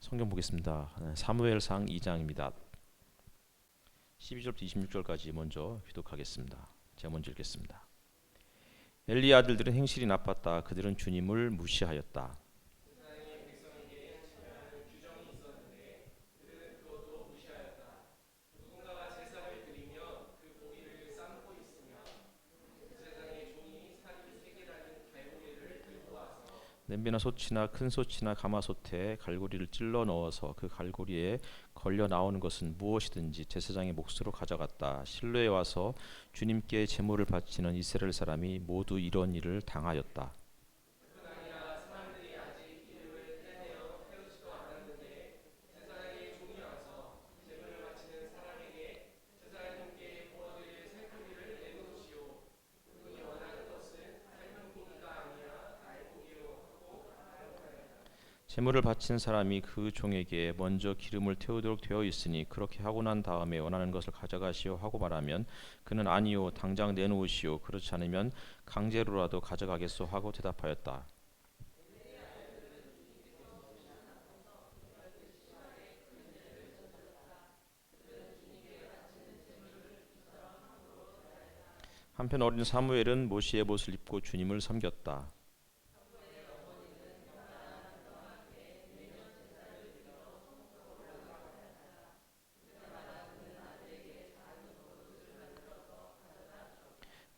성경 보겠습니다. 사무엘상 2장입니다. 12절부터 26절까지 먼저 교독하겠습니다. 제가 먼저 읽겠습니다. 엘리의 아들들은 행실이 나빴다. 그들은 주님을 무시하였다. 냄비나 솥이나 큰 솥이나 가마솥에 갈고리를 찔러 넣어서 그 갈고리에 걸려 나오는 것은 무엇이든지 제사장의 몫으로 가져갔다. 실로에 와서 주님께 제물을 바치는 이스라엘 사람이 모두 이런 일을 당하였다. 제물을 바친 사람이 그 종에게 먼저 기름을 태우도록 되어 있으니 그렇게 하고 난 다음에 원하는 것을 가져가시오 하고 말하면 그는 아니요 당장 내놓으시오 그렇지 않으면 강제로라도 가져가겠소 하고 대답하였다. 한편 어린 사무엘은 모시의 옷을 입고 주님을 섬겼다.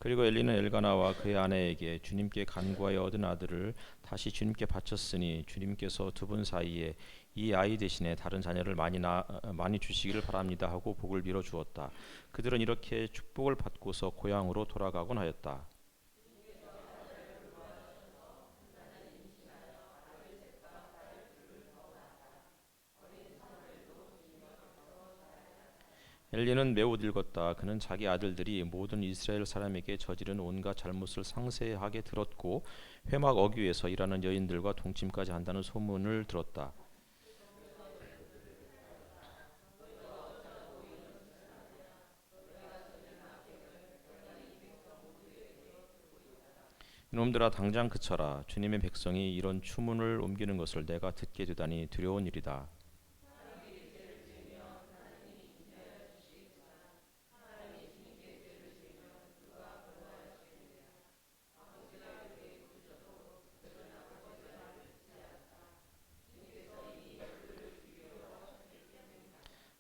그리고 엘리는 엘가나와 그의 아내에게 주님께 간구하여 얻은 아들을 다시 주님께 바쳤으니 주님께서 두 분 사이에 이 아이 대신에 다른 자녀를 많이 주시기를 바랍니다 하고 복을 빌어 주었다. 그들은 이렇게 축복을 받고서 고향으로 돌아가곤 하였다. 엘리는 매우 늙었다. 그는 자기 아들들이 모든 이스라엘 사람에게 저지른 온갖 잘못을 상세하게 들었고 회막 어귀에서 일하는 여인들과 동침까지 한다는 소문을 들었다. 이놈들아 당장 그쳐라. 주님의 백성이 이런 추문을 옮기는 것을 내가 듣게 되다니 두려운 일이다.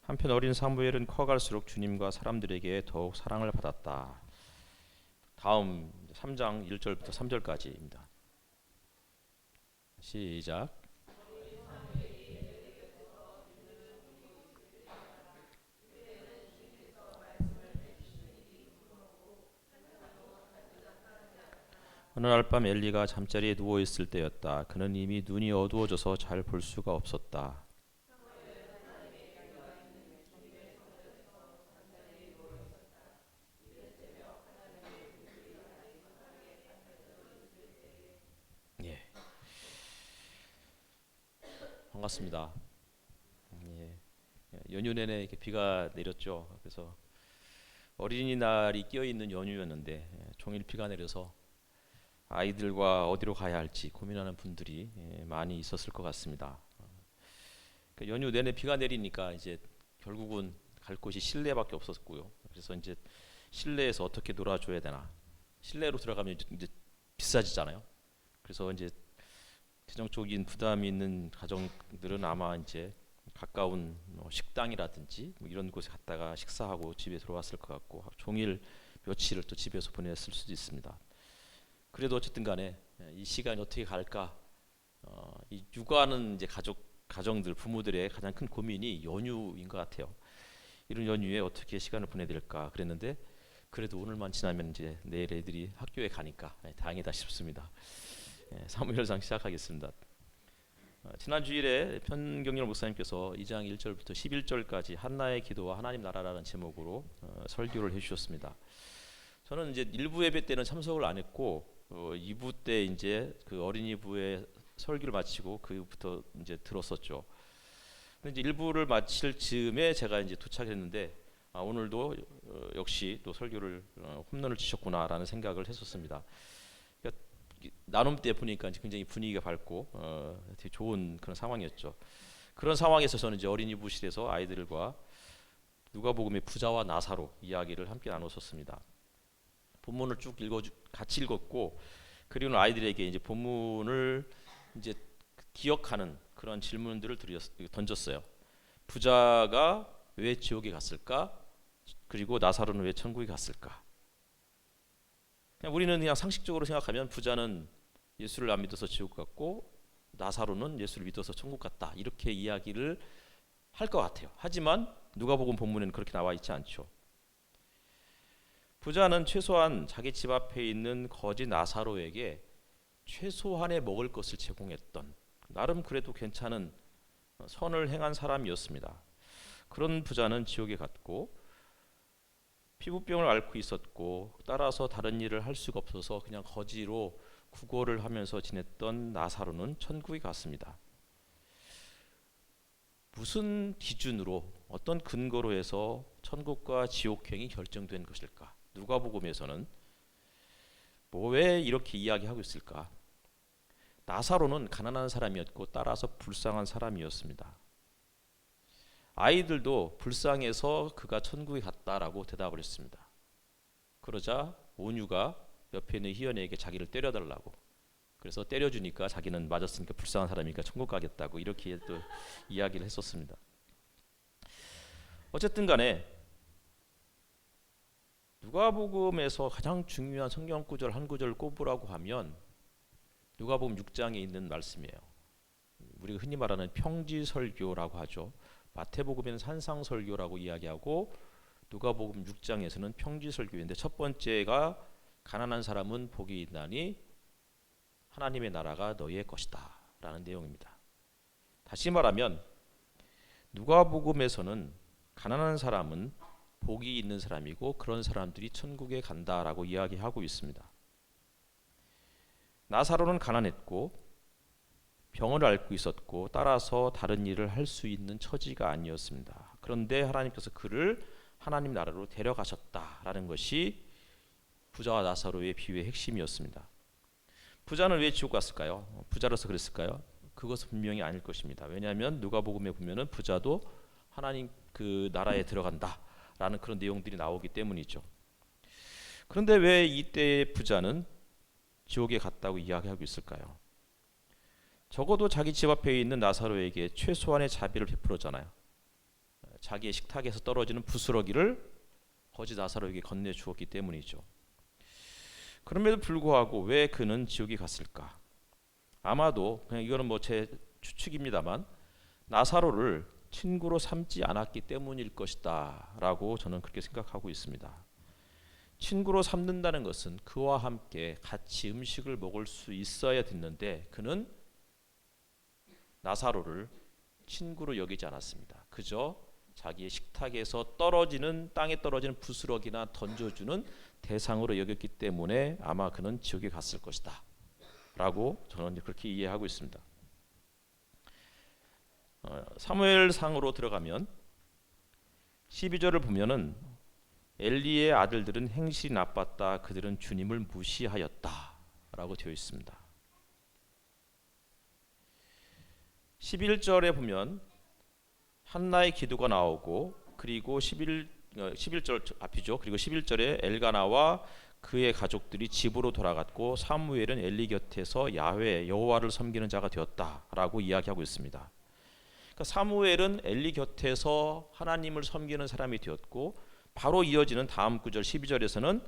한편 어린 사무엘은 커갈수록 주님과 사람들에게 더욱 사랑을 받았다. 다음 3장 1절부터 3절까지입니다. 시작. 어느 날 밤 엘리가 잠자리에 누워 있을 때였다. 그는 이미 눈이 어두워져서 잘 볼 수가 없었다. 예, 반갑습니다. 예, 연휴 내내 이렇게 비가 내렸죠. 그래서 어린이날이 끼어 있는 연휴였는데 종일 비가 내려서 아이들과 어디로 가야 할지 고민하는 분들이 많이 있었을 것 같습니다. 연휴 내내 비가 내리니까 이제 결국은 갈 곳이 실내밖에 없었고요. 그래서 이제 실내에서 어떻게 놀아줘야 되나. 실내로 들어가면 이제 비싸지잖아요. 그래서 이제 재정적인 부담이 있는 가정들은 아마 이제 가까운 식당이라든지 뭐 이런 곳에 갔다가 식사하고 집에 들어왔을 것 같고 종일 며칠을 또 집에서 보냈을 수도 있습니다. 그래도 어쨌든 간에 이 시간이 어떻게 갈까? 이 육아하는 이제 가정들 부모들의 가장 큰 고민이 연휴인 것 같아요. 이런 연휴에 어떻게 시간을 보내야 될까 그랬는데 그래도 오늘만 지나면 이제 내일 애들이 학교에 가니까 다행이다 싶습니다. 사무엘상 시작하겠습니다. 지난 주일에 편경렬 목사님께서 2장 1절부터 11절까지 한나의 기도와 하나님 나라라는 제목으로 설교를 해주셨습니다. 저는 이제 1부 예배 때는 참석을 안 했고 2부 때 이제 그 어린이부의 설교를 마치고 그부터 이제 들었었죠. 근데 이제 1부를 마칠 즈음에 제가 이제 도착했는데 오늘도 역시 또 설교를 홈런을 치셨구나라는 생각을 했었습니다. 그러니까 나눔 때 보니까 굉장히 분위기가 밝고 되게 좋은 그런 상황이었죠. 그런 상황에서 저는 이제 어린이 부실에서 아이들과 누가복음의 부자와 나사로 이야기를 함께 나눴었습니다. 본문을 쭉 같이 읽었고, 그리고는 아이들에게 이제 본문을 이제 기억하는 그런 질문들을 던졌어요. 부자가 왜 지옥에 갔을까? 그리고 나사로는 왜 천국에 갔을까? 우리는 그냥 상식적으로 생각하면 부자는 예수를 안 믿어서 지옥 갔고 나사로는 예수를 믿어서 천국 갔다, 이렇게 이야기를 할 것 같아요. 하지만 누가복음 본문에는 그렇게 나와 있지 않죠. 부자는 최소한 자기 집 앞에 있는 거지 나사로에게 최소한의 먹을 것을 제공했던, 나름 그래도 괜찮은 선을 행한 사람이었습니다. 그런 부자는 지옥에 갔고, 피부병을 앓고 있었고, 따라서 다른 일을 할 수가 없어서 그냥 거지로 구걸을 하면서 지냈던 나사로는 천국에 갔습니다. 무슨 기준으로, 어떤 근거로 해서 천국과 지옥행이 결정된 것일까? 누가복음에서는 왜 이렇게 이야기하고 있을까? 나사로는 가난한 사람이었고 따라서 불쌍한 사람이었습니다. 아이들도 불쌍해서 그가 천국에 갔다라고 대답을 했습니다. 그러자 온유가 옆에 있는 희연에게 자기를 때려달라고, 그래서 때려주니까 자기는 맞았으니까 불쌍한 사람이니까 천국 가겠다고 이렇게 또 이야기를 했었습니다. 어쨌든 간에 누가복음에서 가장 중요한 성경 구절 한 구절을 꼽으라고 하면 누가복음 6장에 있는 말씀이에요. 우리가 흔히 말하는 평지설교라고 하죠. 마태복음에는 산상설교라고 이야기하고 누가복음 6장에서는 평지설교인데, 첫 번째가 가난한 사람은 복이 있나니 하나님의 나라가 너희의 것이다 라는 내용입니다. 다시 말하면 누가복음에서는 가난한 사람은 복이 있는 사람이고 그런 사람들이 천국에 간다라고 이야기하고 있습니다. 나사로는 가난했고 병을 앓고 있었고 따라서 다른 일을 할 수 있는 처지가 아니었습니다. 그런데 하나님께서 그를 하나님 나라로 데려가셨다라는 것이 부자와 나사로의 비유의 핵심이었습니다. 부자는 왜 지옥 갔을까요? 부자라서 그랬을까요? 그것은 분명히 아닐 것입니다. 왜냐하면 누가복음에 보면은 부자도 하나님 그 나라에 들어간다라는 그런 내용들이 나오기 때문이죠. 그런데 왜 이때 부자는 지옥에 갔다고 이야기하고 있을까요? 적어도 자기 집 앞에 있는 나사로에게 최소한의 자비를 베풀었잖아요. 자기의 식탁에서 떨어지는 부스러기를 거지 나사로에게 건네주었기 때문이죠. 그럼에도 불구하고 왜 그는 지옥에 갔을까? 아마도 그냥 이거는 뭐 제 추측입니다만 나사로를 친구로 삼지 않았기 때문일 것이다 라고 저는 그렇게 생각하고 있습니다. 친구로 삼는다는 것은 그와 함께 같이 음식을 먹을 수 있어야 됐는데 그는 나사로를 친구로 여기지 않았습니다. 그저 자기의 식탁에서 땅에 떨어지는 부스러기나 던져주는 대상으로 여겼기 때문에 아마 그는 지옥에 갔을 것이다 라고 저는 그렇게 이해하고 있습니다. 사무엘상으로 들어가면 12절을 보면은 엘리의 아들들은 행실이 나빴다, 그들은 주님을 무시하였다 라고 되어 있습니다. 11절에 보면 한나의 기도가 나오고, 그리고 11절 앞이죠. 그리고 11절에 엘가나와 그의 가족들이 집으로 돌아갔고 사무엘은 엘리 곁에서 야훼 여호와를 섬기는 자가 되었다라고 이야기하고 있습니다. 그러니까 사무엘은 엘리 곁에서 하나님을 섬기는 사람이 되었고, 바로 이어지는 다음 구절 12절에서는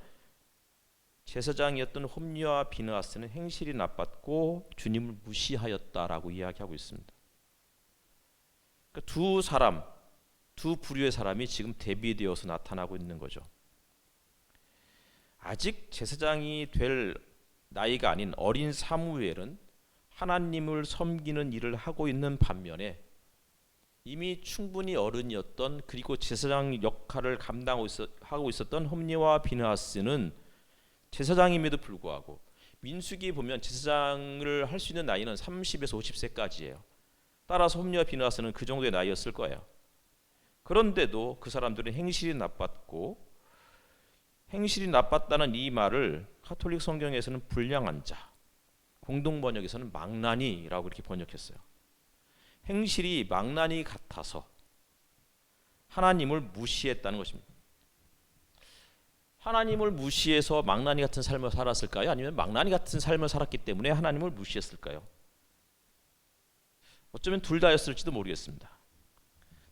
제사장이었던 홈리와 비느하스는 행실이 나빴고 주님을 무시하였다라고 이야기하고 있습니다. 그러니까 두 부류의 사람이 지금 대비되어서 나타나고 있는 거죠. 아직 제사장이 될 나이가 아닌 어린 사무엘은 하나님을 섬기는 일을 하고 있는 반면에 이미 충분히 어른이었던, 그리고 제사장 역할을 감당하고 있었던 홈리와 비느하스는 제사장임에도 불구하고, 민수기에 보면 제사장을 할 수 있는 나이는 30에서 50세까지예요. 따라서 홈리와 비느하스는 그 정도의 나이였을 거예요. 그런데도 그 사람들은 행실이 나빴고, 행실이 나빴다는 이 말을 가톨릭 성경에서는 불량한 자, 공동 번역에서는 망나니라고 이렇게 번역했어요. 행실이 망나니 같아서 하나님을 무시했다는 것입니다. 하나님을 무시해서 망나니 같은 삶을 살았을까요? 아니면 망나니 같은 삶을 살았기 때문에 하나님을 무시했을까요? 어쩌면 둘 다였을지도 모르겠습니다.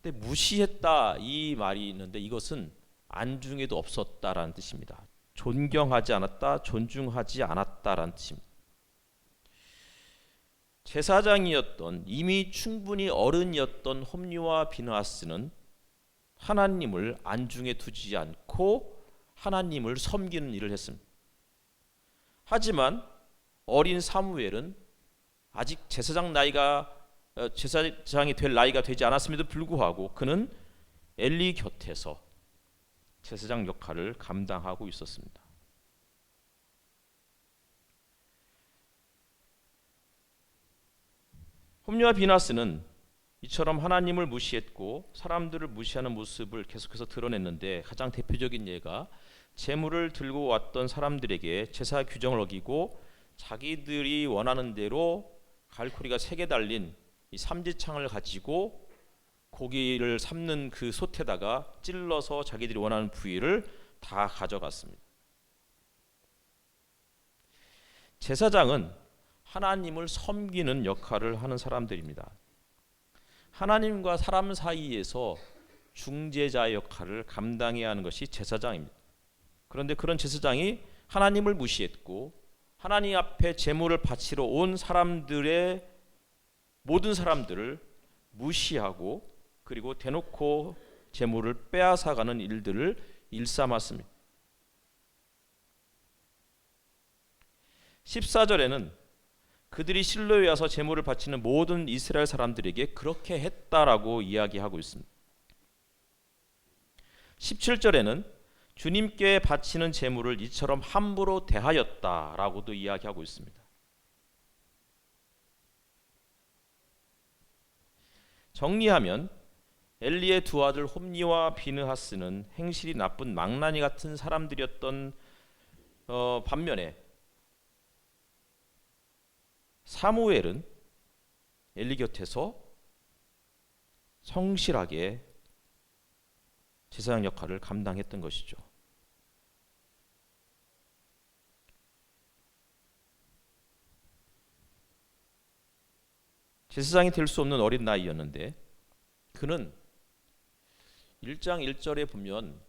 근데 무시했다 이 말이 있는데 이것은 안중에도 없었다라는 뜻입니다. 존경하지 않았다, 존중하지 않았다라는 뜻입니다. 제사장이었던 이미 충분히 어른이었던 홈리와 비느하스는 하나님을 안중에 두지 않고 하나님을 섬기는 일을 했습니다. 하지만 어린 사무엘은 아직 제사장이 될 나이가 되지 않았음에도 불구하고 그는 엘리 곁에서 제사장 역할을 감당하고 있었습니다. 홈리와 비느하스는 이처럼 하나님을 무시했고 사람들을 무시하는 모습을 계속해서 드러냈는데 가장 대표적인 예가 제물을 들고 왔던 사람들에게 제사 규정을 어기고 자기들이 원하는 대로 갈고리가 3개 달린 이 삼지창을 가지고 고기를 삶는 그 솥에다가 찔러서 자기들이 원하는 부위를 다 가져갔습니다. 제사장은 하나님을 섬기는 역할을 하는 사람들입니다. 하나님과 사람 사이에서 중재자의 역할을 감당해야 하는 것이 제사장입니다. 그런데 그런 제사장이 하나님을 무시했고 하나님 앞에 제물을 바치러 온 사람들의 모든 사람들을 무시하고 그리고 대놓고 제물을 빼앗아가는 일들을 일삼았습니다. 14절에는 그들이 실로에 와서 제물을 바치는 모든 이스라엘 사람들에게 그렇게 했다라고 이야기하고 있습니다. 17절에는 주님께 바치는 제물을 이처럼 함부로 대하였다라고도 이야기하고 있습니다. 정리하면 엘리의 두 아들 홈리와 비느하스는 행실이 나쁜 망나니 같은 사람들이었던 반면에 사무엘은 엘리 곁에서 성실하게 제사장 역할을 감당했던 것이죠. 제사장이 될 수 없는 어린 나이였는데 그는 1장 1절에 보면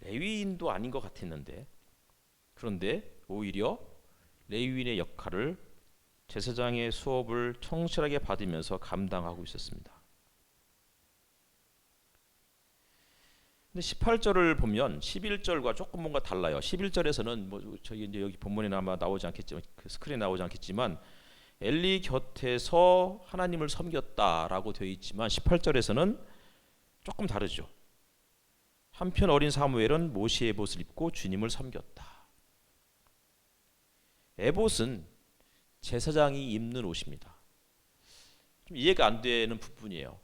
레위인도 아닌 것 같았는데 그런데 오히려 레위인의 역할을 제사장의 수업을 성실하게 받으면서 감당하고 있었습니다. 근데 18절을 보면 11절과 조금 뭔가 달라요. 11절에서는 뭐 저희 이제 여기 본문에 아마 나오지 않겠지만 그 스크린에 나오지 않겠지만 엘리 곁에서 하나님을 섬겼다라고 되어 있지만 18절에서는 조금 다르죠. 한편 어린 사무엘은 모시의 에봇을 입고 주님을 섬겼다. 에봇은 제사장이 입는 옷입니다. 좀 이해가 안 되는 부분이에요.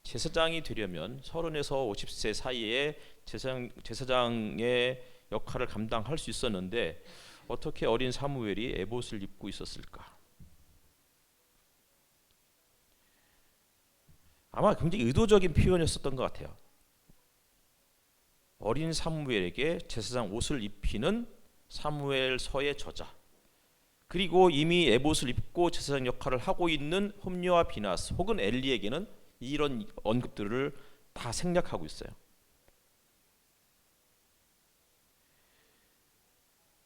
제사장이 되려면 30에서 50세 사이에 제사장의 역할을 감당할 수 있었는데 어떻게 어린 사무엘이 에봇을 입고 있었을까? 아마 굉장히 의도적인 표현이었었던 것 같아요. 어린 사무엘에게 제사장 옷을 입히는 사무엘서의 저자, 그리고 이미 에봇을 입고 제사장 역할을 하고 있는 홈리와 비느하스 혹은 엘리에게는 이런 언급들을 다 생략하고 있어요.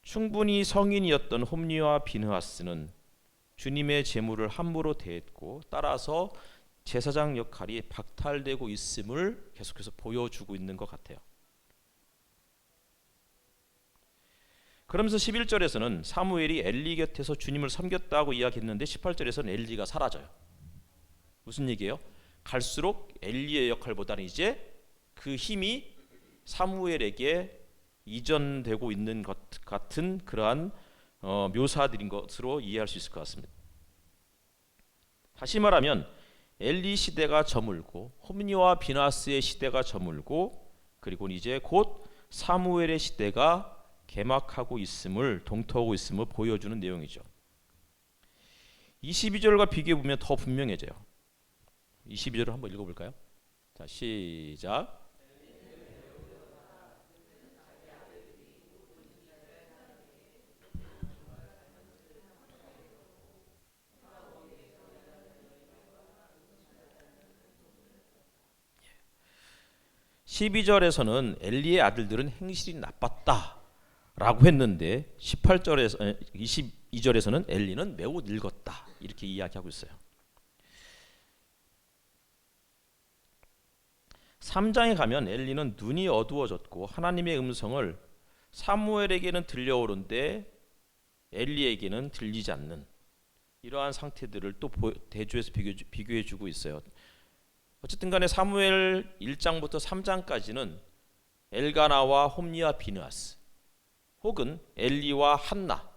충분히 성인이었던 홈리와 비느하스는 주님의 제물을 함부로 대했고 따라서 제사장 역할이 박탈되고 있음을 계속해서 보여주고 있는 것 같아요. 그러면서 11절에서는 사무엘이 엘리 곁에서 주님을 섬겼다고 이야기했는데 18절에서는 엘리가 사라져요. 무슨 얘기예요? 갈수록 엘리의 역할보다는 이제 그 힘이 사무엘에게 이전되고 있는 것 같은 그러한 묘사들인 것으로 이해할 수 있을 것 같습니다. 다시 말하면 엘리 시대가 저물고 홈리와 비느하스의 시대가 저물고 그리고 이제 곧 사무엘의 시대가 개막하고 있음을 동토하고 있음을 보여주는 내용이죠. 22절과 비교해 보면 더 분명해져요. 22절을 한번 읽어볼까요? 자, 시작. 12절에서는 엘리의 아들들은 행실이 나빴다라고 했는데 18절에서 22절에서는 엘리는 매우 늙었다 이렇게 이야기하고 있어요. 3장에 가면 엘리는 눈이 어두워졌고 하나님의 음성을 사무엘에게는 들려오는데 엘리에게는 들리지 않는 이러한 상태들을 또 대조해서 비교해주고 있어요. 어쨌든 간에 사무엘 1장부터 3장까지는 엘가나와 홈리와 비느하스 혹은 엘리와 한나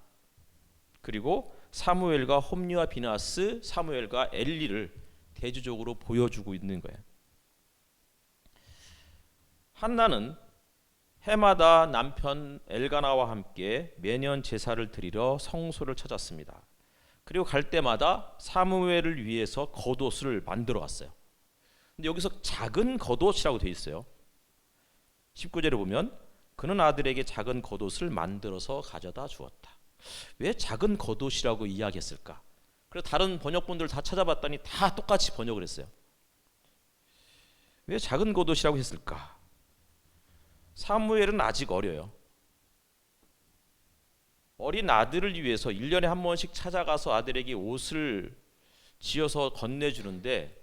그리고 사무엘과 홈리와 비느하스, 사무엘과 엘리를 대조적으로 보여주고 있는 거예요. 한나는 해마다 남편 엘가나와 함께 매년 제사를 드리러 성소를 찾았습니다. 그리고 갈 때마다 사무엘을 위해서 겉옷을 만들어 왔어요. 근데 여기서 작은 겉옷이라고 되어 있어요. 19절에 보면 그는 아들에게 작은 겉옷을 만들어서 가져다 주었다. 왜 작은 겉옷이라고 이야기했을까? 그래서 다른 번역본들 다 찾아봤더니 다 똑같이 번역을 했어요. 왜 작은 겉옷이라고 했을까? 사무엘은 아직 어려요. 어린 아들을 위해서 1년에 한 번씩 찾아가서 아들에게 옷을 지어서 건네주는데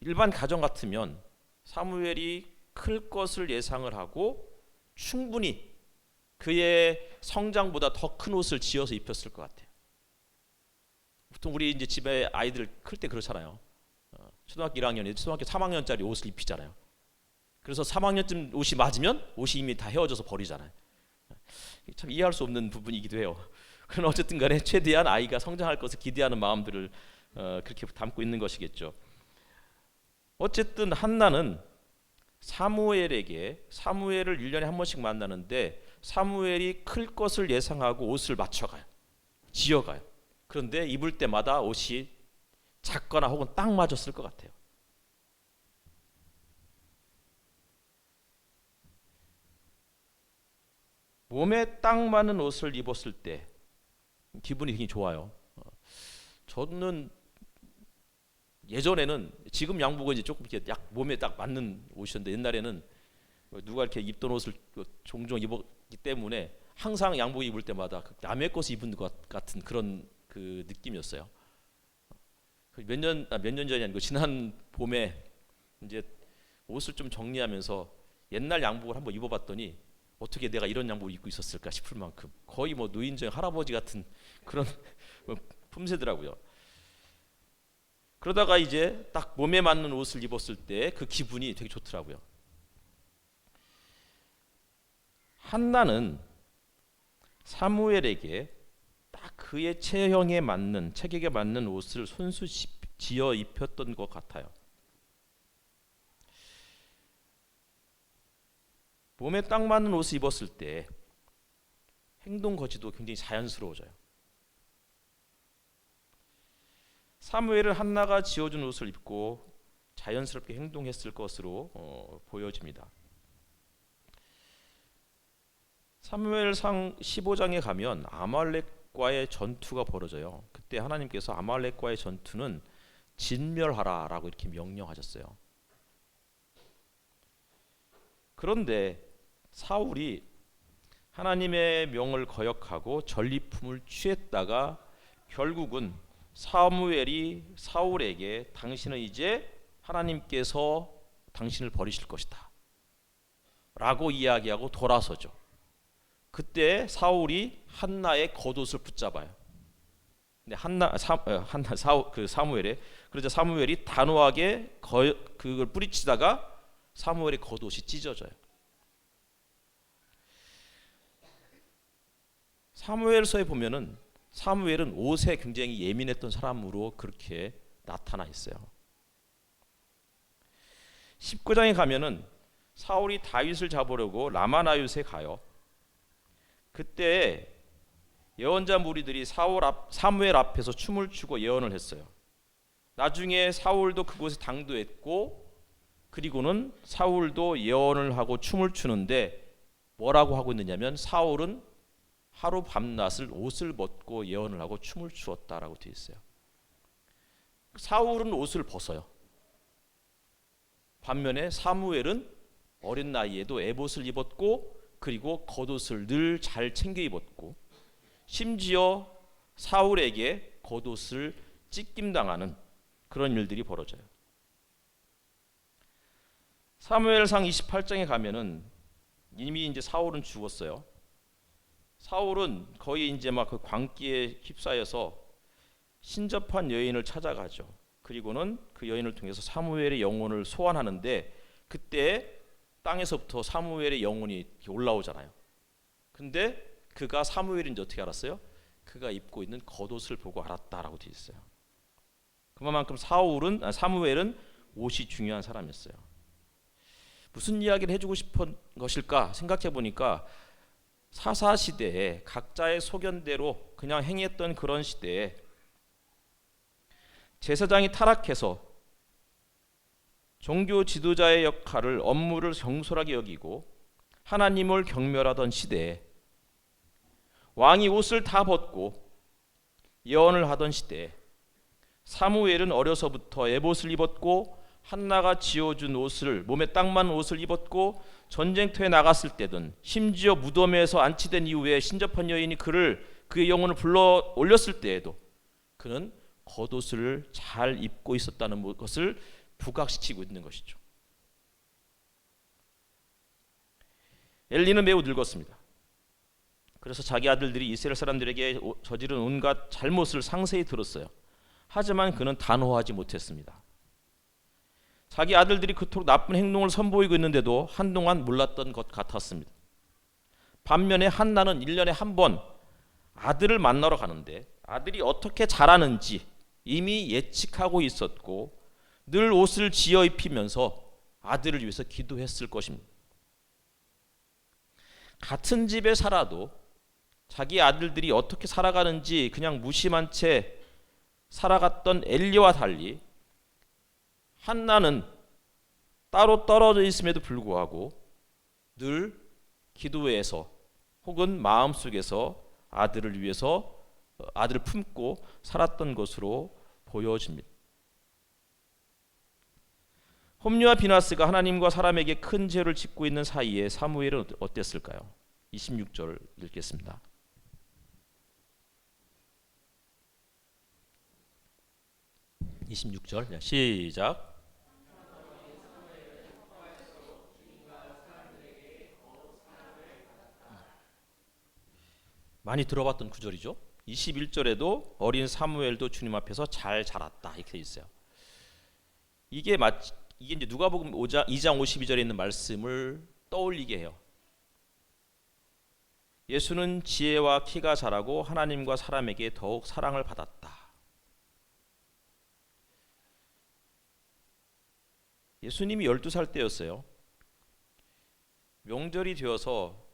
일반 가정 같으면 사무엘이 클 것을 예상을 하고 충분히 그의 성장보다 더 큰 옷을 지어서 입혔을 것 같아요. 보통 우리 이제 집에 아이들 클 때 그렇잖아요. 초등학교 1학년이 초등학교 3학년짜리 옷을 입히잖아요. 그래서 3학년쯤 옷이 맞으면 옷이 이미 다 헤어져서 버리잖아요. 참 이해할 수 없는 부분이기도 해요. 그러나 어쨌든 간에 최대한 아이가 성장할 것을 기대하는 마음들을 그렇게 담고 있는 것이겠죠. 어쨌든 한나는 사무엘을 1년에 한 번씩 만나는데 사무엘이 클 것을 예상하고 옷을 맞춰가요. 지어가요. 그런데 입을 때마다 옷이 작거나 혹은 딱 맞았을 것 같아요. 몸에 딱 맞는 옷을 입었을 때 기분이 굉장히 좋아요. 저는 예전에는 지금 양복은 이제 조금 이렇게 약 몸에 딱 맞는 옷이었는데 옛날에는 누가 이렇게 입던 옷을 종종 입었기 때문에 항상 양복 입을 때마다 남의 것을 입은 것 같은 그런 그 느낌이었어요. 몇 년 전이 아니고 지난 봄에 이제 옷을 좀 정리하면서 옛날 양복을 한번 입어봤더니 어떻게 내가 이런 양복을 입고 있었을까 싶을 만큼 거의 뭐 노인정 할아버지 같은 그런 품새더라고요. 그러다가 이제 딱 몸에 맞는 옷을 입었을 때 그 기분이 되게 좋더라고요. 한나는 사무엘에게 딱 그의 체격에 맞는 옷을 손수 지어 입혔던 것 같아요. 몸에 딱 맞는 옷을 입었을 때 행동 거지도 굉장히 자연스러워져요. 사무엘은 한나가 지어준 옷을 입고 자연스럽게 행동했을 것으로 보여집니다. 사무엘상 15장에 가면 아말렉과의 전투가 벌어져요. 그때 하나님께서 아말렉과의 전투는 진멸하라라고 이렇게 명령하셨어요. 그런데 사울이 하나님의 명을 거역하고 전리품을 취했다가 결국은 사무엘이 사울에게 당신은 이제 하나님께서 당신을 버리실 것이다 라고 이야기하고 돌아서죠. 그때 사울이 한나의 겉옷을 붙잡아요. 근데 사무엘의 그러자 사무엘이 단호하게 그걸 뿌리치다가 사무엘의 겉옷이 찢어져요. 사무엘서에 보면은 사무엘은 옷에 굉장히 예민했던 사람으로 그렇게 나타나 있어요. 19장에 가면은 사울이 다윗을 잡으려고 라마나윳에 가요. 그때 예언자 무리들이 사무엘 앞에서 춤을 추고 예언을 했어요. 나중에 사울도 그곳에 당도했고, 그리고는 사울도 예언을 하고 춤을 추는데 뭐라고 하고 있느냐면 사울은 하루 밤낮을 옷을 벗고 예언을 하고 춤을 추었다라고 되어 있어요. 사울은 옷을 벗어요. 반면에 사무엘은 어린 나이에도 에봇을 입었고, 그리고 겉옷을 늘 잘 챙겨 입었고, 심지어 사울에게 겉옷을 찢김당하는 그런 일들이 벌어져요. 사무엘상 28장에 가면은 이미 이제 사울은 죽었어요. 사울은 거의 이제 막 그 광기에 휩싸여서 신접한 여인을 찾아가죠. 그리고는 그 여인을 통해서 사무엘의 영혼을 소환하는데, 그때 땅에서부터 사무엘의 영혼이 올라오잖아요. 근데 그가 사무엘인지 어떻게 알았어요? 그가 입고 있는 겉옷을 보고 알았다라고 되어 있어요. 그만큼 사무엘은 옷이 중요한 사람이었어요. 무슨 이야기를 해주고 싶은 것일까 생각해 보니까, 사사시대에 각자의 소견대로 그냥 행했던 그런 시대에 제사장이 타락해서 종교 지도자의 역할을, 업무를 경솔하게 여기고 하나님을 경멸하던 시대에, 왕이 옷을 다 벗고 예언을 하던 시대에, 사무엘은 어려서부터 에봇을 입었고 한나가 지어준 옷을, 몸에 딱 맞는 옷을 입었고, 전쟁터에 나갔을 때든 심지어 무덤에서 안치된 이후에 신접한 여인이 그의 영혼을 불러 올렸을 때에도 그는 겉옷을 잘 입고 있었다는 것을 부각시키고 있는 것이죠. 엘리는 매우 늙었습니다. 그래서 자기 아들들이 이스라엘 사람들에게 저지른 온갖 잘못을 상세히 들었어요. 하지만 그는 단호하지 못했습니다. 자기 아들들이 그토록 나쁜 행동을 선보이고 있는데도 한동안 몰랐던 것 같았습니다. 반면에 한나는 1년에 한 번 아들을 만나러 가는데 아들이 어떻게 자라는지 이미 예측하고 있었고, 늘 옷을 지어 입히면서 아들을 위해서 기도했을 것입니다. 같은 집에 살아도 자기 아들들이 어떻게 살아가는지 그냥 무심한 채 살아갔던 엘리와 달리, 한나는 따로 떨어져 있음에도 불구하고 늘 기도에서 혹은 마음속에서 아들을 위해서 아들을 품고 살았던 것으로 보여집니다. 홈리와 비나스가 하나님과 사람에게 큰 죄를 짓고 있는 사이에 사무엘은 어땠을까요? 26절 읽겠습니다. 시작. 많이 들어봤던 구절이죠. 21절에도 어린 사무엘도 주님 앞에서 잘 자랐다 이렇게 돼 있어요. 이게 이제 누가복음 2장 52절에 있는 말씀을 떠올리게 해요. 예수는 지혜와 키가 자라고 하나님과 사람에게 더욱 사랑을 받았다. 예수님이 12살 때였어요. 명절이 되어서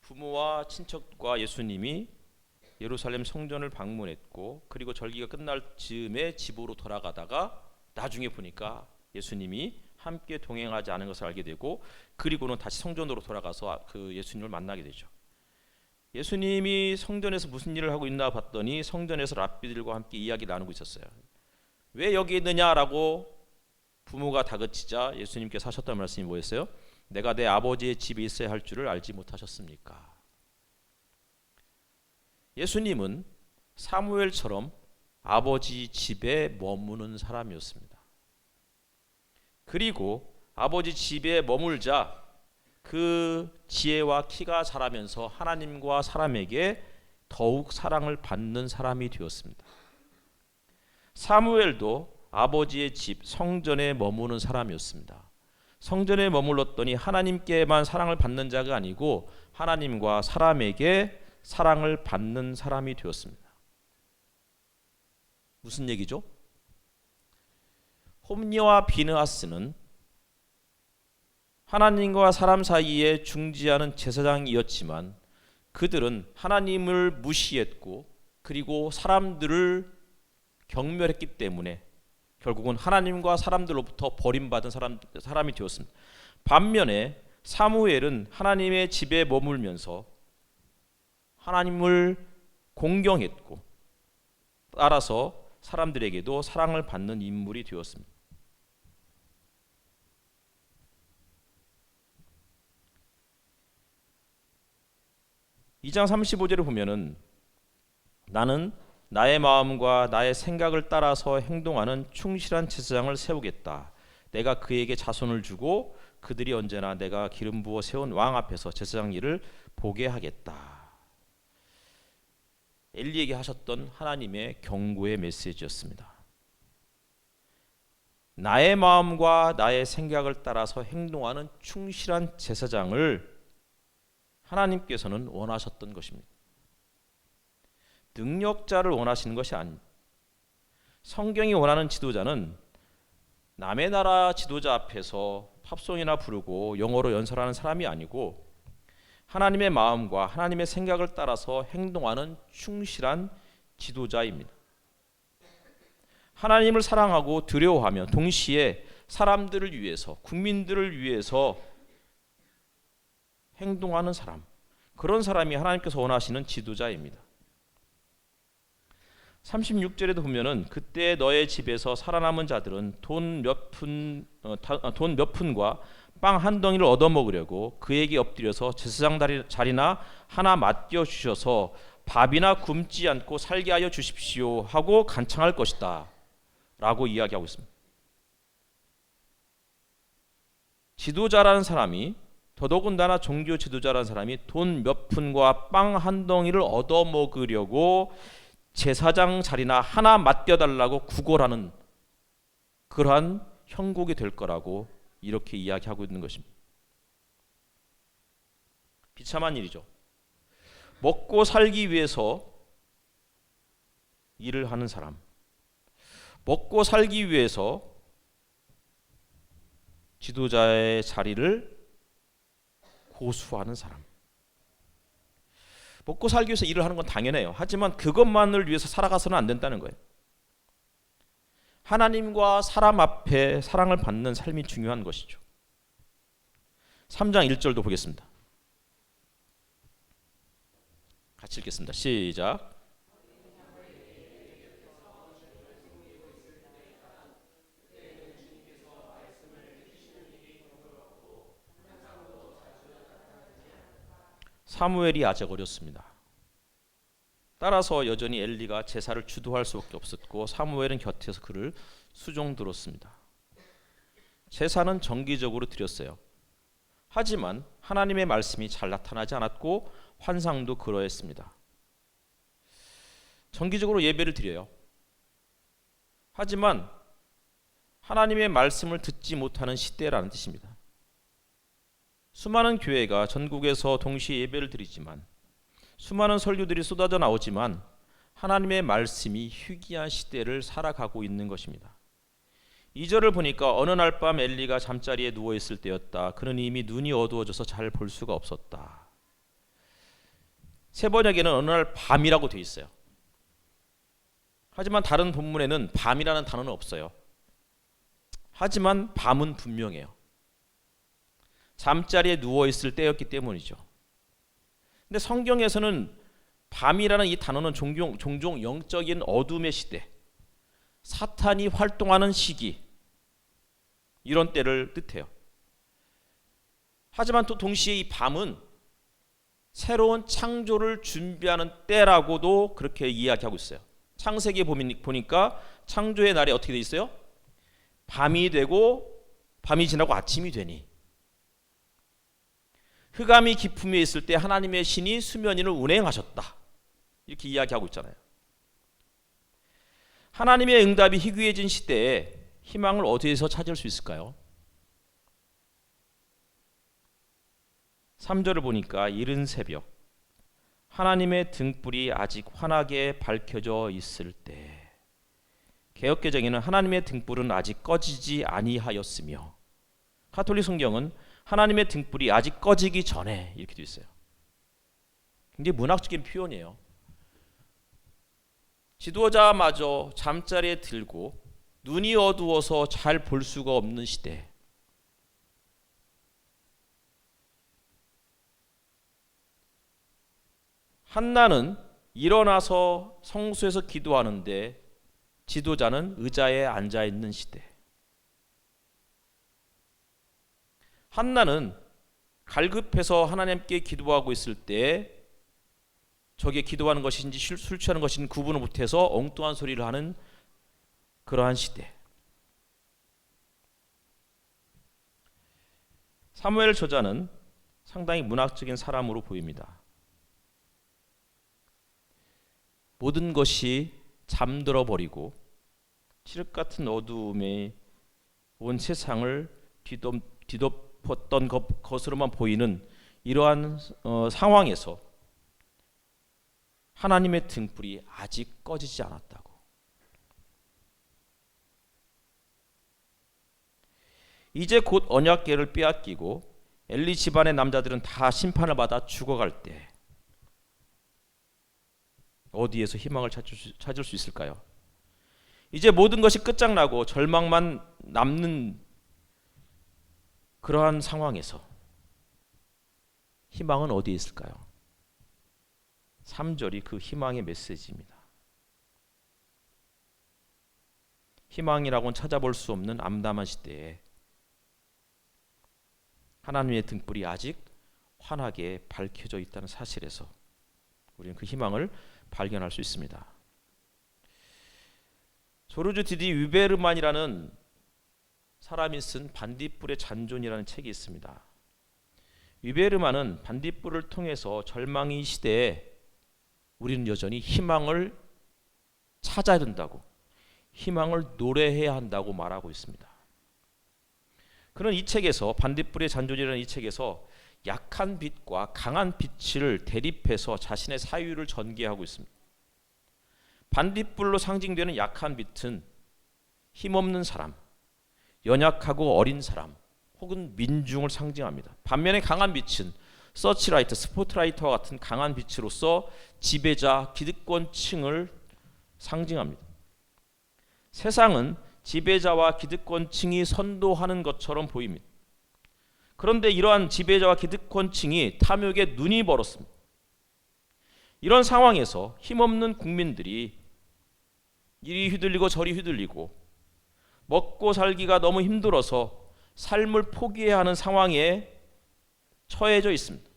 부모와 친척과 예수님이 예루살렘 성전을 방문했고, 그리고 절기가 끝날 즈음에 집으로 돌아가다가 나중에 보니까 예수님이 함께 동행하지 않은 것을 알게 되고, 그리고는 다시 성전으로 돌아가서 그 예수님을 만나게 되죠. 예수님이 성전에서 무슨 일을 하고 있나 봤더니 성전에서 랍비들과 함께 이야기 나누고 있었어요. 왜 여기 있느냐라고 부모가 다그치자 예수님께서 하셨던 말씀이 뭐였어요? 내가 내 아버지의 집에 있어야 할 줄을 알지 못하셨습니까? 예수님은 사무엘처럼 아버지 집에 머무는 사람이었습니다. 그리고 아버지 집에 머물자 그 지혜와 키가 자라면서 하나님과 사람에게 더욱 사랑을 받는 사람이 되었습니다. 사무엘도 아버지의 집 성전에 머무는 사람이었습니다. 성전에 머물렀더니 하나님께만 사랑을 받는 자가 아니고 하나님과 사람에게 사랑을 받는 사람이 되었습니다. 무슨 얘기죠? 홈리와 비느하스는 하나님과 사람 사이에 중지하는 제사장이었지만 그들은 하나님을 무시했고 그리고 사람들을 경멸했기 때문에 결국은 하나님과 사람들로부터 버림받은 사람이 되었습니다. 반면에 사무엘은 하나님의 집에 머물면서 하나님을 공경했고 따라서 사람들에게도 사랑을 받는 인물이 되었습니다. 이 장 35절에 보면은 나는 나의 마음과 나의 생각을 따라서 행동하는 충실한 제사장을 세우겠다. 내가 그에게 자손을 주고 그들이 언제나 내가 기름 부어 세운 왕 앞에서 제사장 일을 보게 하겠다. 엘리에게 하셨던 하나님의 경고의 메시지였습니다. 나의 마음과 나의 생각을 따라서 행동하는 충실한 제사장을 하나님께서는 원하셨던 것입니다. 능력자를 원하시는 것이 아닙니다. 성경이 원하는 지도자는 남의 나라 지도자 앞에서 팝송이나 부르고 영어로 연설하는 사람이 아니고 하나님의 마음과 하나님의 생각을 따라서 행동하는 충실한 지도자입니다. 하나님을 사랑하고 두려워하며 동시에 사람들을 위해서, 국민들을 위해서 행동하는 사람, 그런 사람이 하나님께서 원하시는 지도자입니다. 36절에도 보면은 그때 너의 집에서 살아남은 자들은 돈 몇 푼과 빵 한 덩이를 얻어 먹으려고 그에게 엎드려서 제사장 자리나 하나 맡겨 주셔서 밥이나 굶지 않고 살게 하여 주십시오 하고 간청할 것이다 라고 이야기하고 있습니다. 지도자라는 사람이, 더더군다나 종교 지도자라는 사람이 돈 몇 푼과 빵 한 덩이를 얻어 먹으려고 제사장 자리나 하나 맡겨달라고 구걸하는 그러한 형국이 될 거라고 이렇게 이야기하고 있는 것입니다. 비참한 일이죠. 먹고 살기 위해서 일을 하는 사람, 먹고 살기 위해서 지도자의 자리를 고수하는 사람. 먹고 살기 위해서 일을 하는 건 당연해요. 하지만 그것만을 위해서 살아가서는 안 된다는 거예요. 하나님과 사람 앞에 사랑을 받는 삶이 중요한 것이죠. 3장 1절도 보겠습니다. 같이 읽겠습니다. 시작. 사무엘이 아직 어렸습니다. 따라서 여전히 엘리가 제사를 주도할 수밖에 없었고 사무엘은 곁에서 그를 수종 들었습니다. 제사는 정기적으로 드렸어요. 하지만 하나님의 말씀이 잘 나타나지 않았고 환상도 그러했습니다. 정기적으로 예배를 드려요. 하지만 하나님의 말씀을 듣지 못하는 시대라는 뜻입니다. 수많은 교회가 전국에서 동시에 예배를 드리지만 수많은 설교들이 쏟아져 나오지만 하나님의 말씀이 희귀한 시대를 살아가고 있는 것입니다. 2절을 보니까 어느 날 밤 엘리가 잠자리에 누워 있을 때였다. 그는 이미 눈이 어두워져서 잘 볼 수가 없었다. 세 번역에는 어느 날 밤이라고 되어 있어요. 하지만 다른 본문에는 밤이라는 단어는 없어요. 하지만 밤은 분명해요. 잠자리에 누워 있을 때였기 때문이죠. 근데 성경에서는 밤이라는 이 단어는 종종 영적인 어둠의 시대, 사탄이 활동하는 시기, 이런 때를 뜻해요. 하지만 또 동시에 이 밤은 새로운 창조를 준비하는 때라고도 그렇게 이야기하고 있어요. 창세기에 보니까 창조의 날이 어떻게 돼 있어요? 밤이 되고 밤이 지나고 아침이 되니, 흑암이 깊음에 있을 때 하나님의 신이 수면 위를 운행하셨다, 이렇게 이야기하고 있잖아요. 하나님의 응답이 희귀해진 시대에 희망을 어디에서 찾을 수 있을까요? 3절을 보니까 이른 새벽 하나님의 등불이 아직 환하게 밝혀져 있을 때, 개역개정에는 하나님의 등불은 아직 꺼지지 아니하였으며, 가톨릭 성경은 하나님의 등불이 아직 꺼지기 전에, 이렇게 되어 있어요. 굉장히 문학적인 표현이에요. 지도자마저 잠자리에 들고 눈이 어두워서 잘 볼 수가 없는 시대. 한나는 일어나서 성소에서 기도하는데 지도자는 의자에 앉아 있는 시대. 한나는 갈급해서 하나님께 기도하고 있을 때 저게 기도하는 것인지 술 취하는 것인지 구분을 못해서 엉뚱한 소리를 하는 그러한 시대. 사무엘 저자는 상당히 문학적인 사람으로 보입니다. 모든 것이 잠들어 버리고 칠흑 같은 어두움에 온 세상을 뒤덮었던 것으로만 보이는 이러한 상황에서 하나님의 등불이 아직 꺼지지 않았다고. 이제 곧 언약궤를 빼앗기고 엘리 집안의 남자들은 다 심판을 받아 죽어갈 때 어디에서 희망을 찾을 수 있을까요? 이제 모든 것이 끝장나고 절망만 남는 그러한 상황에서 희망은 어디에 있을까요? 3절이 그 희망의 메시지입니다. 희망이라고는 찾아볼 수 없는 암담한 시대에 하나님의 등불이 아직 환하게 밝혀져 있다는 사실에서 우리는 그 희망을 발견할 수 있습니다. 조르주 디디 위베르만이라는 사람이 쓴 반딧불의 잔존이라는 책이 있습니다. 위베르만은 반딧불을 통해서 절망의 시대에 우리는 여전히 희망을 찾아야 된다고, 희망을 노래해야 한다고 말하고 있습니다. 그는 이 책에서, 반딧불의 잔존이라는 이 책에서 약한 빛과 강한 빛을 대립해서 자신의 사유를 전개하고 있습니다. 반딧불로 상징되는 약한 빛은 힘없는 사람, 연약하고 어린 사람, 혹은 민중을 상징합니다. 반면에 강한 빛은 서치라이트, 스포트라이트와 같은 강한 빛으로서 지배자, 기득권층을 상징합니다. 세상은 지배자와 기득권층이 선도하는 것처럼 보입니다. 그런데 이러한 지배자와 기득권층이 탐욕에 눈이 멀었습니다. 이런 상황에서 힘없는 국민들이 이리 휘둘리고 저리 휘둘리고 먹고 살기가 너무 힘들어서 삶을 포기해야 하는 상황에 처해져 있습니다.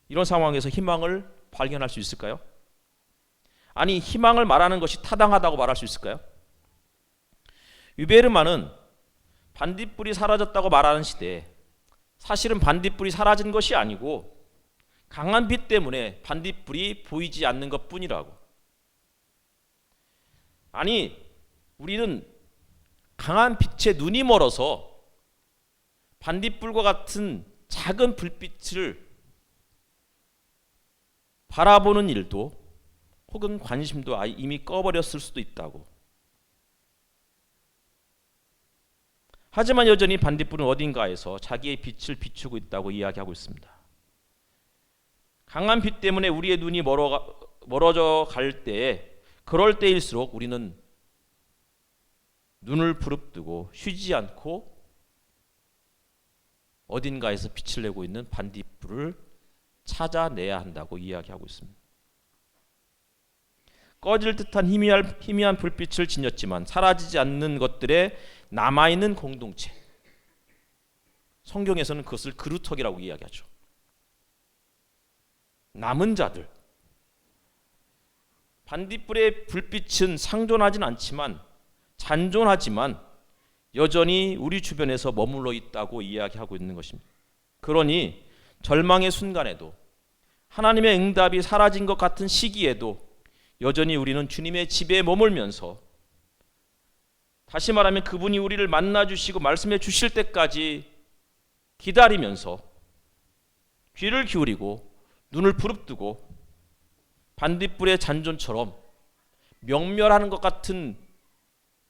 이런 상황에서 희망을 발견할 수 있을까요? 아니, 희망을 말하는 것이 타당하다고 말할 수 있을까요? 위베르만은 반딧불이 사라졌다고 말하는 시대에 사실은 반딧불이 사라진 것이 아니고 강한 빛 때문에 반딧불이 보이지 않는 것뿐이라고. 아니, 우리는 강한 빛에 눈이 멀어서 반딧불과 같은 작은 불빛을 바라보는 일도 혹은 관심도 이미 꺼버렸을 수도 있다고. 하지만 여전히 반딧불은 어딘가에서 자기의 빛을 비추고 있다고 이야기하고 있습니다. 강한 빛 때문에 우리의 눈이 멀어져 갈 때에, 그럴 때일수록 우리는 눈을 부릅뜨고 쉬지 않고 어딘가에서 빛을 내고 있는 반딧불을 찾아내야 한다고 이야기하고 있습니다. 꺼질 듯한 희미한 불빛을 지녔지만 사라지지 않는 것들에 남아있는 공동체, 성경에서는 그것을 그루터기라고 이야기하죠. 남은 자들. 반딧불의 불빛은 상존하진 않지만, 잔존하지만 여전히 우리 주변에서 머물러 있다고 이야기하고 있는 것입니다. 그러니 절망의 순간에도, 하나님의 응답이 사라진 것 같은 시기에도 여전히 우리는 주님의 집에 머물면서, 다시 말하면 그분이 우리를 만나주시고 말씀해 주실 때까지 기다리면서 귀를 기울이고 눈을 부릅뜨고 반딧불의 잔존처럼 명멸하는 것 같은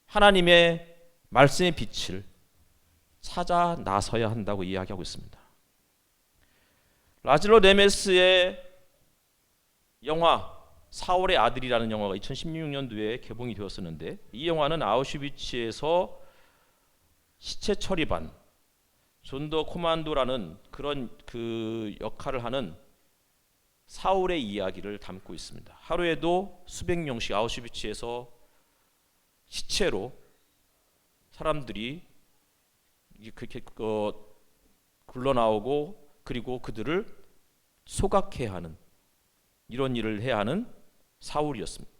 하나님의 말씀의 빛을 찾아 나서야 한다고 이야기하고 있습니다. 라질로 네메스의 영화 사울의 아들이라는 영화가 2016년도에 개봉이 되었었는데, 이 영화는 아우슈비츠에서 시체 처리반 존더 코만도라는 그런 그 역할을 하는 사울의 이야기를 담고 있습니다. 하루에도 수백 명씩 아우슈비츠에서 시체로 사람들이 그렇게 굴러 나오고, 그리고 그들을 소각해야 하는, 이런 일을 해야 하는 사울이었습니다.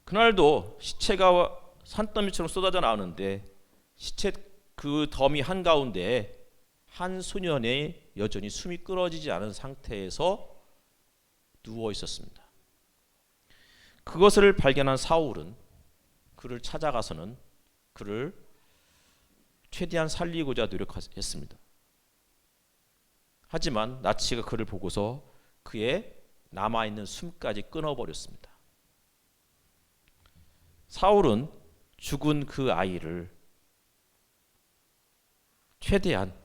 그날도 시체가 산더미처럼 쏟아져 나오는데, 시체 그 더미 한가운데에 한 소년의 여전히 숨이 끊어지지 않은 상태에서 누워 있었습니다. 그것을 발견한 사울은 그를 찾아가서는 그를 최대한 살리고자 노력했습니다. 하지만 나치가 그를 보고서 그의 남아있는 숨까지 끊어버렸습니다. 사울은 죽은 그 아이를 최대한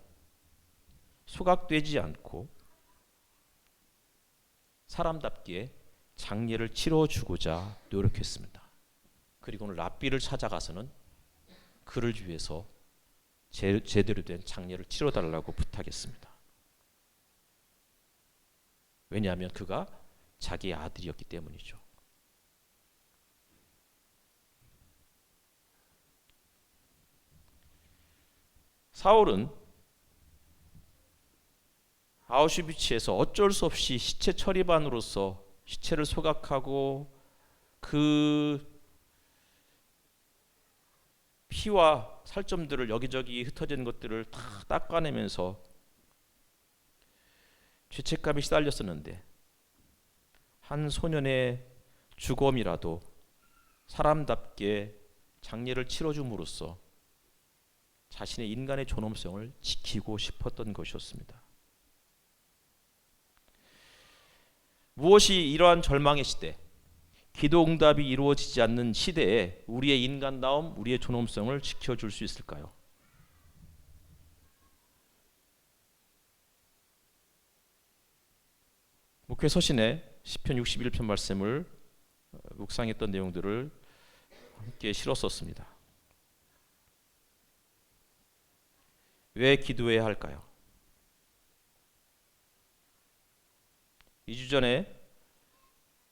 소각되지 않고 사람답게 장례를 치러주고자 노력했습니다. 그리고는 랍비를 찾아가서는 그를 위해서 제대로 된 장례를 치러달라고 부탁했습니다. 왜냐하면 그가 자기의 아들이었기 때문이죠. 사울은 아우슈비츠에서 어쩔 수 없이 시체 처리반으로서 시체를 소각하고 그 피와 살점들을 여기저기 흩어진 것들을 다 닦아내면서 죄책감이 시달렸었는데, 한 소년의 죽음이라도 사람답게 장례를 치러줌으로써 자신의 인간의 존엄성을 지키고 싶었던 것이었습니다. 무엇이 이러한 절망의 시대, 기도 응답이 이루어지지 않는 시대에 우리의 인간다움, 우리의 존엄성을 지켜줄 수 있을까요? 목회 서신에 시편 61편 말씀을 묵상했던 내용들을 함께 실었었습니다. 왜 기도해야 할까요? 2주 전에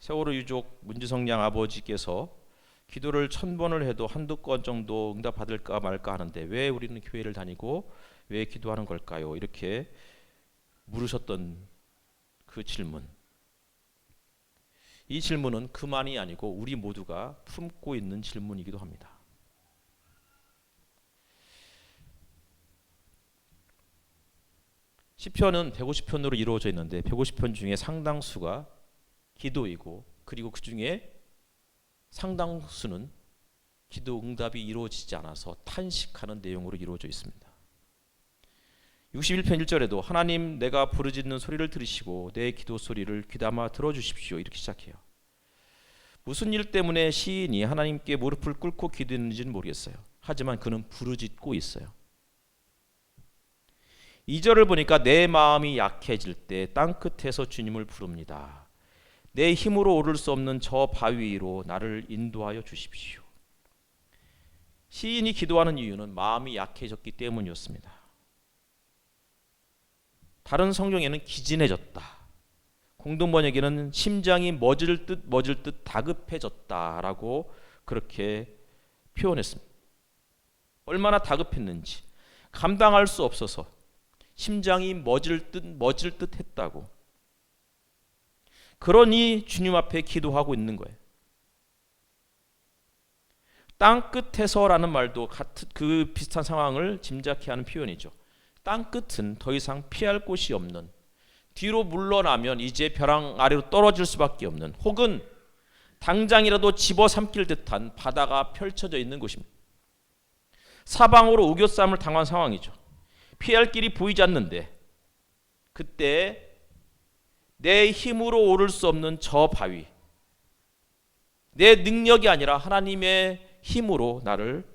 세월호 유족 문지성 양 아버지께서 기도를 1000번을 해도 한두 건 정도 응답받을까 말까 하는데 왜 우리는 교회를 다니고 왜 기도하는 걸까요? 이렇게 물으셨던 그 질문. 이 질문은 그만이 아니고 우리 모두가 품고 있는 질문이기도 합니다. 시편은 150편으로 이루어져 있는데 150편 중에 상당수가 기도이고, 그리고 그 중에 상당수는 기도 응답이 이루어지지 않아서 탄식하는 내용으로 이루어져 있습니다. 61편 1절에도 하나님 내가 부르짖는 소리를 들으시고 내 기도 소리를 귀담아 들어주십시오, 이렇게 시작해요. 무슨 일 때문에 시인이 하나님께 무릎을 꿇고 기도했는지는 모르겠어요. 하지만 그는 부르짖고 있어요. 2절을 보니까 내 마음이 약해질 때 땅끝에서 주님을 부릅니다. 내 힘으로 오를 수 없는 저 바위 위로 나를 인도하여 주십시오. 시인이 기도하는 이유는 마음이 약해졌기 때문이었습니다. 다른 성경에는 기진해졌다, 공동 번역에는 심장이 멎을 듯 다급해졌다라고 그렇게 표현했습니다. 얼마나 다급했는지, 감당할 수 없어서 심장이 멎을 듯 했다고. 그러니 주님 앞에 기도하고 있는 거예요. 땅끝에서라는 말도 같은 그 비슷한 상황을 짐작케 하는 표현이죠. 땅끝은 더 이상 피할 곳이 없는, 뒤로 물러나면 이제 벼랑 아래로 떨어질 수밖에 없는, 혹은 당장이라도 집어삼킬 듯한 바다가 펼쳐져 있는 곳입니다. 사방으로 우겨쌈을 당한 상황이죠. 피할 길이 보이지 않는데, 그때 내 힘으로 오를 수 없는 저 바위, 내 능력이 아니라 하나님의 힘으로 나를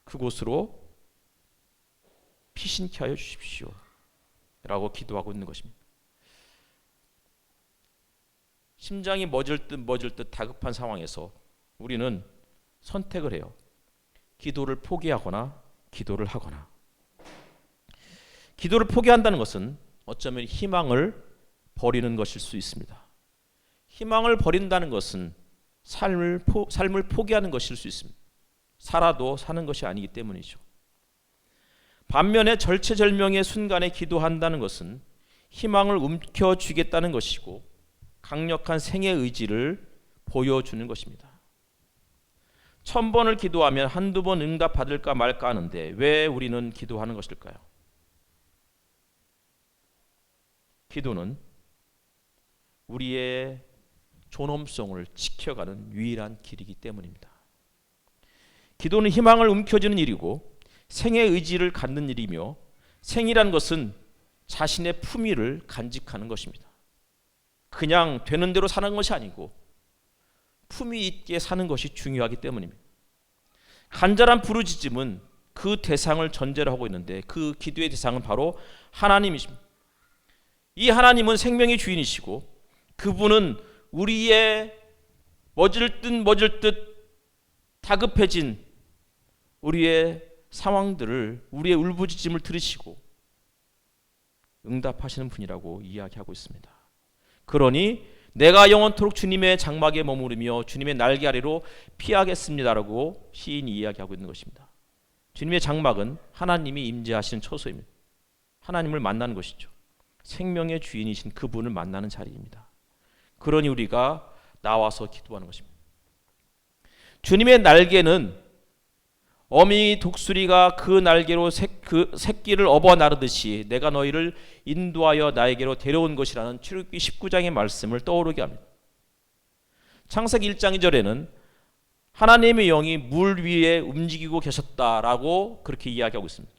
그곳으로 피신케 하여 주십시오 라고 기도하고 있는 것입니다. 심장이 멎을 듯 다급한 상황에서 우리는 선택을 해요. 기도를 포기하거나 기도를 하거나. 기도를 포기한다는 것은 어쩌면 희망을 버리는 것일 수 있습니다. 희망을 버린다는 것은 삶을 포기하는 것일 수 있습니다. 살아도 사는 것이 아니기 때문이죠. 반면에 절체절명의 순간에 기도한다는 것은 희망을 움켜쥐겠다는 것이고 강력한 생의 의지를 보여주는 것입니다. 1000번을 기도하면 한두 번 응답받을까 말까 하는데 왜 우리는 기도하는 것일까요? 기도는 우리의 존엄성을 지켜가는 유일한 길이기 때문입니다. 기도는 희망을 움켜쥐는 일이고 생의 의지를 갖는 일이며 생이란 것은 자신의 품위를 간직하는 것입니다. 그냥 되는 대로 사는 것이 아니고 품위 있게 사는 것이 중요하기 때문입니다. 간절한 부르짖음은 그 대상을 전제로 하고 있는데 그 기도의 대상은 바로 하나님이십니다. 이 하나님은 생명의 주인이시고 그분은 우리의 멎을 듯 다급해진 우리의 상황들을, 우리의 울부짖음을 들으시고 응답하시는 분이라고 이야기하고 있습니다. 그러니 내가 영원토록 주님의 장막에 머무르며 주님의 날개 아래로 피하겠습니다라고 시인이 이야기하고 있는 것입니다. 주님의 장막은 하나님이 임재하시는 처소입니다. 하나님을 만나는 것이죠. 생명의 주인이신 그분을 만나는 자리입니다. 그러니 우리가 나와서 기도하는 것입니다. 주님의 날개는 어미 독수리가 그 날개로 그 새끼를 업어 나르듯이 내가 너희를 인도하여 나에게로 데려온 것이라는 출애굽기 19장의 말씀을 떠오르게 합니다. 창세기 1장 2절에는 하나님의 영이 물 위에 움직이고 계셨다라고 그렇게 이야기하고 있습니다.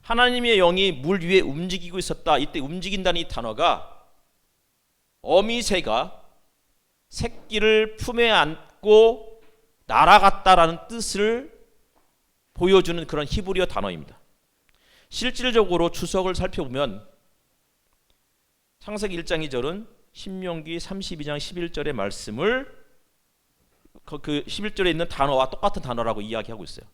하나님의 영이 물 위에 움직이고 있었다. 이때 움직인다는 이 단어가 어미새가 새끼를 품에 안고 날아갔다라는 뜻을 보여주는 그런 히브리어 단어입니다. 실질적으로 주석을 살펴보면 창세기 1장 2절은 신명기 32장 11절의 말씀을 그 11절에 있는 단어와 똑같은 단어라고 이야기하고 있어요.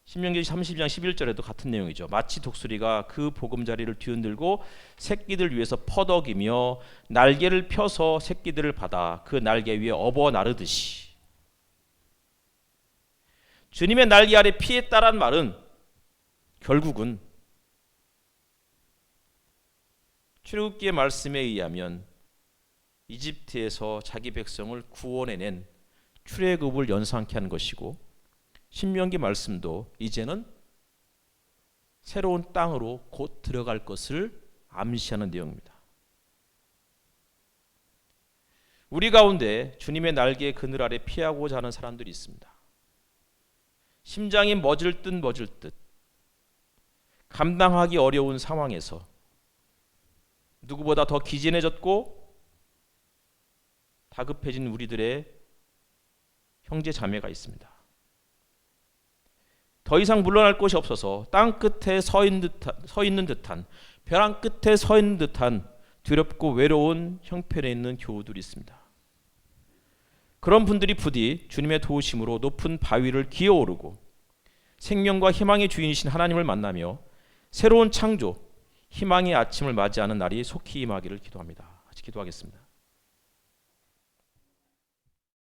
신명기 32장 11절에도 같은 내용이죠. 마치 독수리가 그 보금자리를 뒤흔들고 새끼들 위에서 퍼덕이며 날개를 펴서 새끼들을 받아 그 날개 위에 업어 나르듯이. 주님의 날개 아래 피했다란 말은 결국은 출애굽기의 말씀에 의하면 이집트에서 자기 백성을 구원해낸 출애굽을 연상케 하는 것이고, 신명기 말씀도 이제는 새로운 땅으로 곧 들어갈 것을 암시하는 내용입니다. 우리 가운데 주님의 날개의 그늘 아래 피하고자 하는 사람들이 있습니다. 심장이 멎을 듯 감당하기 어려운 상황에서 누구보다 더 기진해졌고 다급해진 우리들의 형제 자매가 있습니다. 더 이상 물러날 곳이 없어서 땅 끝에 서 있는 듯한 벼랑 끝에 서 있는 듯한 두렵고 외로운 형편에 있는 교우들이 있습니다. 그런 분들이 부디 주님의 도우심으로 높은 바위를 기어오르고 생명과 희망의 주인이신 하나님을 만나며 새로운 창조, 희망의 아침을 맞이하는 날이 속히 임하기를 기도합니다. 같이 기도하겠습니다.